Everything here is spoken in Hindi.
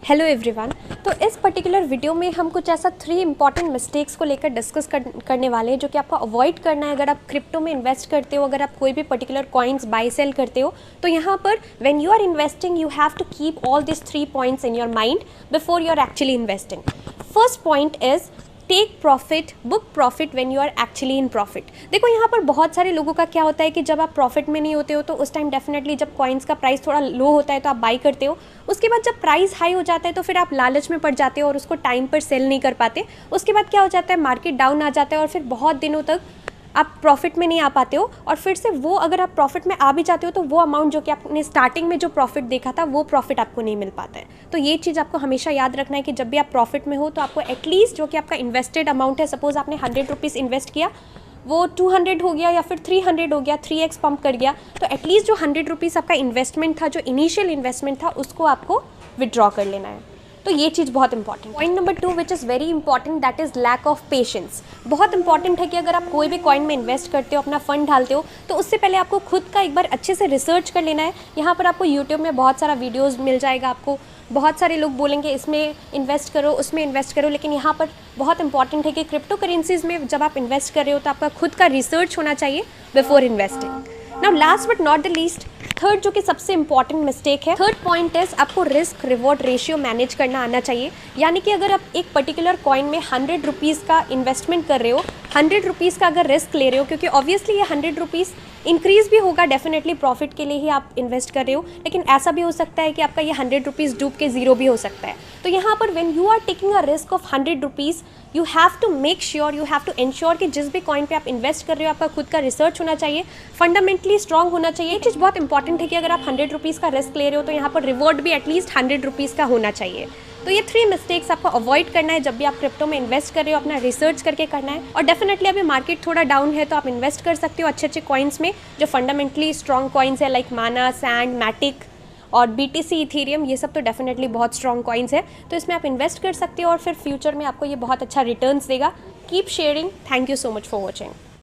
Hello everyone. तो इस पर्टिकुलर वीडियो में हम कुछ ऐसा 3 इंपॉर्टेंट मिस्टेक्स को लेकर डिस्कस करने वाले हैं जो कि आपको अवॉइड करना है अगर आप क्रिप्टो में इन्वेस्ट करते हो, अगर आप कोई भी पर्टिकुलर कॉइन्स बाय सेल करते हो। तो यहाँ पर when you are investing you have to keep all this 3 points in your mind before you are actually investing. First point is take profit, book profit when you are actually in profit. देखो यहाँ पर बहुत सारे लोगों का क्या होता है कि जब आप प्रॉफिट में नहीं होते हो तो उस टाइम डेफिनेटली जब कॉइन्स का प्राइस थोड़ा लो होता है तो आप बाई करते हो। उसके बाद जब प्राइस हाई हो जाता है तो फिर आप लालच में पड़ जाते हो और उसको टाइम पर सेल नहीं कर पाते। उसके बाद क्या हो जाता है, मार्केट डाउन आ जाता है और फिर बहुत दिनों तक आप प्रॉफिट में नहीं आ पाते हो। और फिर से वो अगर आप प्रॉफिट में आ भी जाते हो तो वो अमाउंट जो कि आपने स्टार्टिंग में जो प्रॉफिट देखा था वो प्रॉफिट आपको नहीं मिल पाता है। तो ये चीज़ आपको हमेशा याद रखना है कि जब भी आप प्रॉफिट में हो तो आपको एटलीस्ट जो कि आपका इन्वेस्टेड अमाउंट है, सपोज आपने 100 रुपीज़ इन्वेस्ट किया, वो 200 हो गया या फिर 300 हो गया, 3x पंप कर गया, तो एटलीस्ट जो 100 रुपीज़ आपका इन्वेस्टमेंट था, जो इनिशियल इन्वेस्टमेंट था, उसको आपको विड्रॉ कर लेना है। तो ये चीज़ बहुत important. Point number 2 which is very important, that is lack of patience. बहुत इंपॉर्टेंट है कि अगर आप कोई भी कॉइन में इन्वेस्ट करते हो, अपना फंड डालते हो, तो उससे पहले आपको खुद का एक बार अच्छे से रिसर्च कर लेना है। यहाँ पर आपको यूट्यूब में बहुत सारा वीडियोज़ मिल जाएगा, आपको बहुत सारे लोग बोलेंगे इसमें इन्वेस्ट करो, उसमें इन्वेस्ट करो, लेकिन यहाँ पर बहुत इंपॉर्टेंट है कि क्रिप्टो करेंसीज़ में जब आप इन्वेस्ट कर रहे हो तो आपका खुद का रिसर्च होना चाहिए before investing. Now last but not the least, third जो कि सबसे इंपॉर्टेंट मिस्टेक है, थर्ड पॉइंट इज आपको रिस्क रिवॉर्ड रेशियो मैनेज करना आना चाहिए। यानी कि अगर आप एक पर्टिकुलर कॉइन में 100 रुपीज़ का इन्वेस्टमेंट कर रहे हो, 100 रुपीज़ का अगर रिस्क ले रहे हो, क्योंकि ऑब्वियसली ये 100 रुपीज़ इंक्रीज़ भी होगा, डेफिनेटली प्रॉफिट के लिए ही आप इन्वेस्ट कर रहे हो, लेकिन ऐसा भी हो सकता है कि आपका ये 100 रुपीज़ डूब के ज़ीरो भी हो सकता है। तो यहाँ पर when you are taking a risk of 100 rupees you have to make sure, you have to insure कि जिस भी कॉइन पे आप इन्वेस्ट कर रहे हो आपका खुद का रिसर्च होना चाहिए, फंडामेंटली स्ट्रॉन्ग होना चाहिए। ये चीज़ बहुत इंपॉर्टेंट है कि अगर आप 100 रुपीज़ का रिस्क ले रहे हो तो यहाँ पर रिवॉर्ड भी एटलीस्ट 100 रुपीज़ का होना चाहिए। तो ये 3 मिस्टेक्स आपको अवॉइड करना है जब भी आप क्रिप्टो में इन्वेस्ट कर रहे हो, अपना रिसर्च करके करना है। और डेफिनेटली अभी मार्केट थोड़ा डाउन है तो आप इन्वेस्ट कर सकते हो अच्छे अच्छे कॉइन्स में जो फंडामेंटली स्ट्रॉन्ग कॉइन्स है, लाइक माना, सैंड, मैटिक और BTC, इथेरियम, ये सब तो डेफिनेटली बहुत स्ट्रॉन्ग कॉइन्स है। तो इसमें आप इन्वेस्ट कर सकते हो और फिर फ्यूचर में आपको ये बहुत अच्छा रिटर्न्स देगा। Keep sharing. Thank you so much for watching.